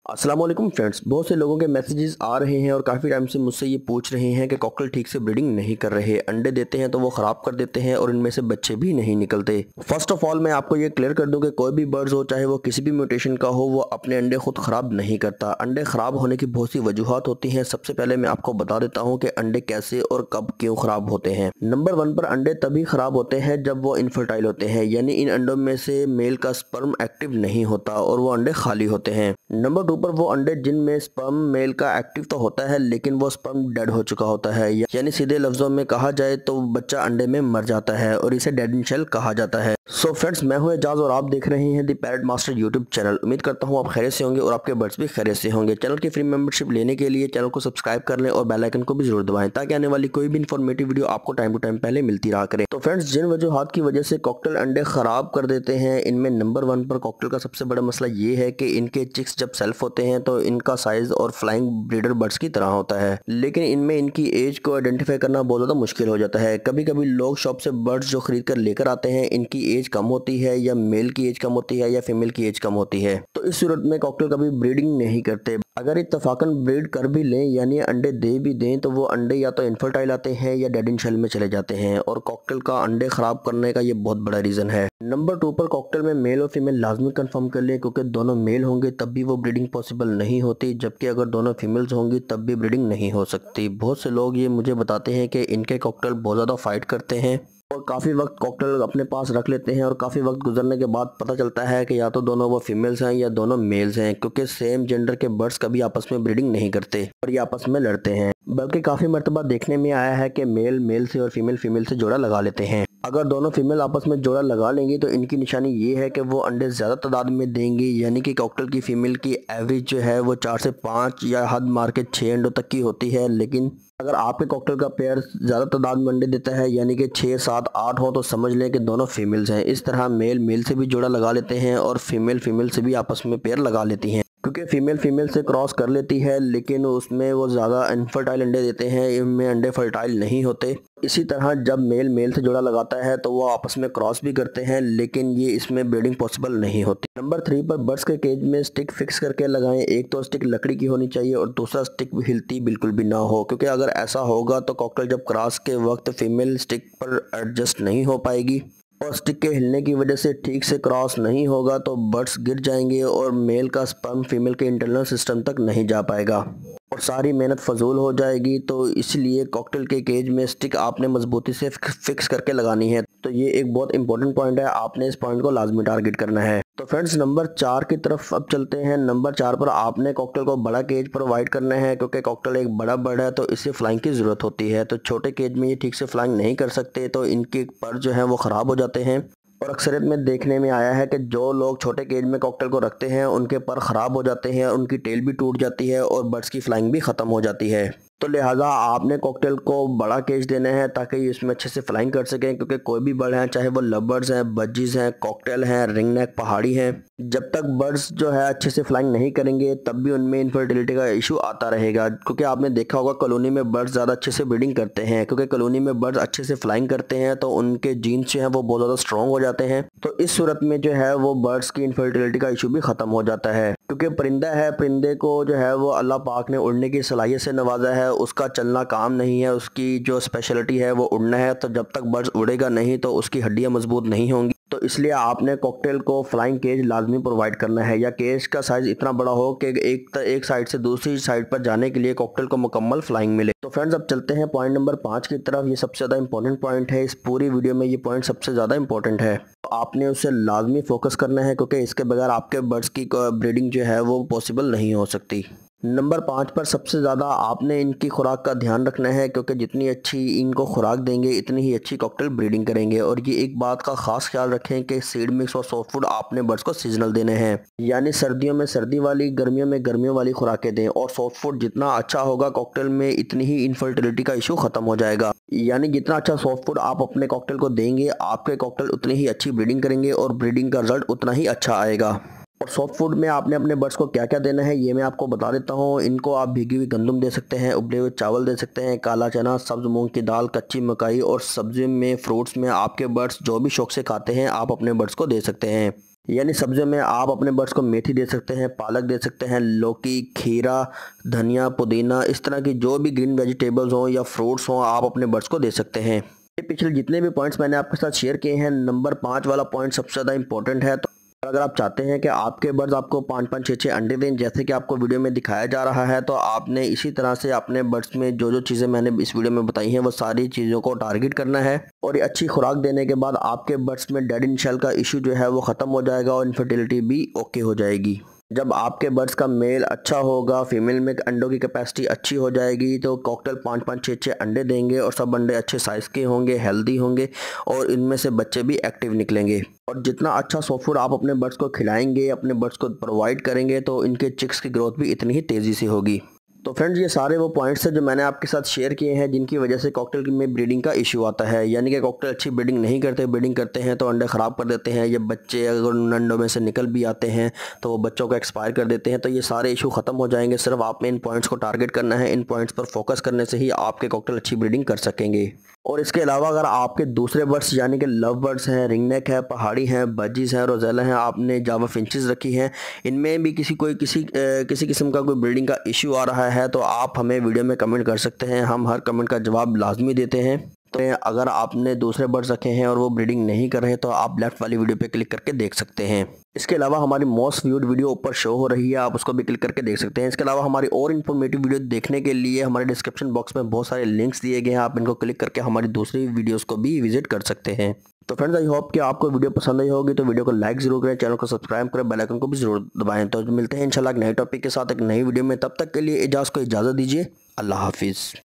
अस्सलाम वालेकुम फ्रेंड्स। बहुत से लोगों के मैसेजेस आ रहे हैं और काफ़ी टाइम से मुझसे ये पूछ रहे हैं कि कॉकटेल ठीक से ब्रीडिंग नहीं कर रहे, अंडे देते हैं तो वो ख़राब कर देते हैं और इनमें से बच्चे भी नहीं निकलते। फर्स्ट ऑफ ऑल मैं आपको ये क्लियर कर दूं कि कोई भी बर्ड्स हो, चाहे वो किसी भी म्यूटेशन का हो, वो अपने अंडे खुद ख़राब नहीं करता। अंडे ख़राब होने की बहुत सी वजूहत होती हैं। सबसे पहले मैं आपको बता देता हूँ कि अंडे कैसे और कब क्यों ख़राब होते हैं। नंबर 1 पर अंडे तभी ख़राब होते हैं जब वो इनफर्टाइल होते हैं, यानी इन अंडों में से मेल का स्पर्म एक्टिव नहीं होता और वो अंडे खाली होते हैं। नंबर 2 पर वो अंडे जिनमें स्पर्म मेल का एक्टिव तो होता है लेकिन वो स्पर्म डेड हो चुका होता है, यानी सीधे लफ्जों में कहा जाए तो बच्चा अंडे में मर जाता है और इसे डेड इन शेल कहा जाता है। सो फ्रेंड्स, मैं हूं एजाज और आप देख रहे हैं the parrot master YouTube channel. उम्मीद करता हूं आप खैरियत से होंगे और आपके बर्ड्स भी खैरियत से होंगे। चैनल की फ्री मेंबरशिप लेने के लिए चैनल को सब्सक्राइब कर लें और बेल आइकन को भी जरूर दबाएं ताकि आने वाली कोई भी इन्फॉर्मेटिव वीडियो आपको टाइम टू टाइम पहले मिलती रहा करे। तो फ्रेंड्स, जिन वजूहात की वजह से कॉकटेल अंडे खराब कर देते हैं, इनमें नंबर 1 पर कॉकटेल का सबसे बड़ा मसला ये है कि इनके चिक्स जब सेल्फ होते हैं तो इनका साइज और फ्लाइंग ब्रीडर बर्ड्स की तरह होता है, लेकिन इनमें इनकी एज को आइडेंटिफाई करना बहुत ज़्यादा मुश्किल हो जाता है। कभी कभी लोग शॉप से बर्ड्स जो खरीद कर लेकर आते हैं, इनकी एज कम होती है, या मेल की एज कम होती है या फीमेल की एज कम होती है, तो इस सूरत में कॉकटेल कभी ब्रीडिंग नहीं करते। अगर इत्तफाकन ब्रीड कर भी लें यानी अंडे दे भी दें तो वो अंडे या तो इनफर्टाइल आते हैं या डेड इन शेल में चले जाते हैं, और कॉकटेल का अंडे खराब करने का ये बहुत बड़ा रीज़न है। नंबर 2 पर कॉकटेल में मेल और फीमेल लाजमी कंफर्म कर लें, क्योंकि दोनों मेल होंगे तब भी वो ब्रीडिंग पॉसिबल नहीं होती, जबकि अगर दोनों फीमेल्स होंगी तब भी ब्रीडिंग नहीं हो सकती। बहुत से लोग ये मुझे बताते हैं कि इनके कॉकटेल बहुत ज़्यादा फाइट करते हैं और काफ़ी वक्त कॉकटेल अपने पास रख लेते हैं, और काफ़ी वक्त गुजरने के बाद पता चलता है कि या तो दोनों वो फीमेल्स हैं या दोनों मेल्स हैं, क्योंकि सेम जेंडर के बर्ड्स कभी आपस में ब्रीडिंग नहीं करते और ये आपस में लड़ते हैं। बल्कि काफ़ी मर्तबा देखने में आया है कि मेल मेल से और फीमेल फीमेल से जोड़ा लगा लेते हैं। अगर दोनों फीमेल आपस में जोड़ा लगा लेंगी तो इनकी निशानी ये है कि वो अंडे ज़्यादा तादाद में देंगी, यानी कि कॉकटेल की फीमेल की एवरेज जो है वो 4 से 5 या हद मार के 6 अंडों तक की होती है। लेकिन अगर आपके कॉकटेल का पेयर ज़्यादा तादाद में अंडे देता है, यानी कि 6, 7, 8 हो, तो समझ लें कि दोनों फीमेल्स हैं। इस तरह मेल मेल से भी जोड़ा लगा लेते हैं और फीमेल फीमेल से भी आपस में पेयर लगा लेती हैं, क्योंकि फीमेल फीमेल से क्रॉस कर लेती है लेकिन उसमें वो ज़्यादा इनफर्टाइल अंडे देते हैं, इनमें अंडे फर्टाइल नहीं होते। इसी तरह जब मेल मेल से जोड़ा लगाता है तो वो आपस में क्रॉस भी करते हैं, लेकिन ये इसमें ब्रीडिंग पॉसिबल नहीं होती। नंबर 3 पर बर्ड्स के केज में स्टिक फिक्स करके लगाएं। एक तो स्टिक लकड़ी की होनी चाहिए और दूसरा स्टिक हिलती बिल्कुल भी ना हो, क्योंकि अगर ऐसा होगा तो कॉकटेल जब क्रॉस के वक्त फीमेल स्टिक पर एडजस्ट नहीं हो पाएगी और स्टिक के हिलने की वजह से ठीक से क्रॉस नहीं होगा तो बर्ड्स गिर जाएंगे और मेल का स्पर्म फीमेल के इंटरनल सिस्टम तक नहीं जा पाएगा और सारी मेहनत फजूल हो जाएगी। तो इसलिए कॉकटेल के केज में स्टिक आपने मजबूती से फिक्स करके लगानी है। तो ये एक बहुत इंपॉर्टेंट पॉइंट है, आपने इस पॉइंट को लाजमी टारगेट करना है। तो फ्रेंड्स, नंबर 4 की तरफ अब चलते हैं। नंबर 4 पर आपने कॉकटेल को बड़ा केज प्रोवाइड करना है, क्योंकि कॉकटेल एक बड़ा बर्ड है तो इसे फ्लाइंग की ज़रूरत होती है। तो छोटे केज में ये ठीक से फ्लाइंग नहीं कर सकते, तो इनके पर जो है वो ख़राब हो जाते हैं। और अक्सरियत में देखने में आया है कि जो लोग छोटे केज में कॉकटेल को रखते हैं उनके पर ख़राब हो जाते हैं, उनकी टेल भी टूट जाती है और बर्ड्स की फ्लाइंग भी ख़त्म हो जाती है। तो लिहाजा आपने कॉकटेल को बड़ा केज देना है ताकि इसमें अच्छे से फ्लाइंग कर सकें, क्योंकि कोई भी बर्ड हैं, चाहे वो लवर्स हैं, बजीज़ हैं, कॉकटेल हैं, रिंग नेक पहाड़ी हैं, जब तक बर्ड्स जो है अच्छे से फ्लाइंग नहीं करेंगे तब भी उनमें इनफर्टिलिटी का इशू आता रहेगा। क्योंकि आपने देखा होगा कॉलोनी में बर्ड्स ज़्यादा अच्छे से ब्रीडिंग करते हैं, क्योंकि कॉलोनी में बर्ड्स अच्छे से फ्लाइंग करते हैं तो उनके जीन्स जो हैं वो बहुत ज़्यादा स्ट्रॉन्ग हो जाते हैं। तो इस सूरत में जो है वो बर्ड्स की इनफर्टिलिटी का इशू भी ख़त्म हो जाता है, क्योंकि परिंदा है, परिंदे को जो है वो अल्लाह पाक ने उड़ने की सलाहियत से नवाजा है, उसका चलना काम नहीं है, उसकी जो स्पेशलिटी है वो उड़ना है। तो जब तक बर्ड्स उड़ेगा नहीं तो उसकी हड्डियां मजबूत नहीं होंगी। तो इसलिए आपने कॉकटेल को फ्लाइंग केज लाजमी प्रोवाइड करना है, या केज का साइज इतना बड़ा हो कि एक साइड से दूसरी साइड पर जाने के लिए कॉकटेल को मुकम्मल फ्लाइंग मिले। तो फ्रेंड्स, अब चलते हैं पॉइंट नंबर 5 की तरफ। ये सबसे ज़्यादा इंपॉर्टेंट पॉइंट है, इस पूरी वीडियो में ये पॉइंट सबसे ज़्यादा इंपॉर्टेंट है। तो आपने उसे लाजमी फोकस करना है, क्योंकि इसके बगैर आपके बर्ड्स की ब्रीडिंग जो है वो पॉसिबल नहीं हो सकती। नंबर 5 पर सबसे ज़्यादा आपने इनकी खुराक का ध्यान रखना है, क्योंकि जितनी अच्छी इनको खुराक देंगे इतनी ही अच्छी कॉकटेल ब्रीडिंग करेंगे। और ये एक बात का खास ख्याल रखें कि सीड मिक्स और सॉफ्ट फूड आपने बर्ड्स को सीजनल देने हैं, यानी सर्दियों में सर्दी वाली, गर्मियों में गर्मियों वाली खुराकें दें। और सॉफ्ट फूड जितना अच्छा होगा कॉकटेल में इतनी ही इनफर्टिलिटी का इशू ख़त्म हो जाएगा, यानी जितना अच्छा सॉफ्ट फूड आप अपने कॉकटेल को देंगे आपके कॉकटेल उतनी ही अच्छी ब्रीडिंग करेंगे और ब्रीडिंग का रिजल्ट उतना ही अच्छा आएगा। और सॉफ्ट फूड में आपने अपने बर्ड्स को क्या क्या देना है ये मैं आपको बता देता हूँ। इनको आप भीगी हुई गंदम दे सकते हैं, उबले हुए चावल दे सकते हैं, काला चना, सब्ज मूंग की दाल, कच्ची मकाई, और सब्जी में फ्रूट्स में आपके बर्ड्स जो भी शौक से खाते हैं आप अपने बर्ड्स को दे सकते हैं। यानी सब्जियों में आप अपने बर्ड्स को मेथी दे सकते हैं, पालक दे सकते हैं, लौकी, खीरा, धनिया, पुदीना, इस तरह की जो भी ग्रीन वेजिटेबल्स हों या फ्रूट्स हों आप अपने बर्ड्स को दे सकते हैं। ये पिछले जितने भी पॉइंट्स मैंने आपके साथ शेयर किए हैं, नंबर 5 वाला पॉइंट सबसे ज़्यादा इंपॉर्टेंट है। तो अगर आप चाहते हैं कि आपके बर्ड्स आपको 5-5, 6-6 अंडे दें जैसे कि आपको वीडियो में दिखाया जा रहा है, तो आपने इसी तरह से अपने बर्ड्स में जो जो चीज़ें मैंने इस वीडियो में बताई हैं वो सारी चीज़ों को टारगेट करना है। और ये अच्छी खुराक देने के बाद आपके बर्ड्स में डेड इन शेल का इशू जो है वो ख़त्म हो जाएगा और इनफर्टिलिटी भी ओके हो जाएगी। जब आपके बर्ड्स का मेल अच्छा होगा, फीमेल में अंडों की कैपेसिटी अच्छी हो जाएगी, तो कॉकटेल 5-5, 6-6 अंडे देंगे और सब अंडे अच्छे साइज़ के होंगे, हेल्दी होंगे और इनमें से बच्चे भी एक्टिव निकलेंगे। और जितना अच्छा सॉफ्ट फूड आप अपने बर्ड्स को खिलाएंगे, अपने बर्ड्स को प्रोवाइड करेंगे, तो इनके चिक्स की ग्रोथ भी इतनी ही तेज़ी से होगी। तो फ्रेंड्स, ये सारे वो पॉइंट्स हैं जो मैंने आपके साथ शेयर किए हैं जिनकी वजह से कॉकटेल में ब्रीडिंग का इशू आता है। यानी कि कॉकटेल अच्छी ब्रीडिंग नहीं करते, ब्रीडिंग करते हैं तो अंडे ख़राब कर देते हैं। ये बच्चे अगर उन अंडों में से निकल भी आते हैं तो वो बच्चों को एक्सपायर कर देते हैं। तो ये सारे इशू ख़त्म हो जाएंगे। सिर्फ आपने इन पॉइंट्स को टारगेट करना है, इन पॉइंट्स पर फोकस करने से ही आपके कॉकटेल अच्छी ब्रीडिंग कर सकेंगे। और इसके अलावा अगर आपके दूसरे बर्ड्स यानी कि लव बर्ड्स हैं, रिंगनेक है, पहाड़ी हैं, बजीज हैं, रोजेला हैं, आपने जावा फिंचेस रखी हैं, इनमें भी किसी किस्म का कोई ब्रीडिंग का इशू आ रहा है तो आप हमें वीडियो में कमेंट कर सकते हैं। हम हर कमेंट का जवाब लाजमी देते हैं। तो अगर आपने दूसरे बर्ड्स रखे हैं और वो ब्रीडिंग नहीं कर रहे तो आप लेफ्ट वाली वीडियो पे क्लिक करके देख सकते हैं। इसके अलावा हमारी मोस्ट व्यूड वीडियो ऊपर शो हो रही है, आप उसको भी क्लिक करके देख सकते हैं। इसके अलावा हमारी और इन्फॉर्मेटिव वीडियो देखने के लिए हमारे डिस्क्रिप्शन बॉक्स में बहुत सारे लिंक्स दिए गए हैं, आप इनको क्लिक करके हमारी दूसरी वीडियोज़ को भी विजिट कर सकते हैं। तो फ्रेंड्स, आई होप कि आपको वीडियो पसंद आई होगी। तो वीडियो को लाइक जरूर करें, चैनल को सब्सक्राइब करें, बेल आइकन को भी जरूर दबाएं। तो मिलते हैं इंशाल्लाह एक नए टॉपिक के साथ एक नई वीडियो में। तब तक के लिए को इजाज़त दीजिए। अल्लाह हाफिज़।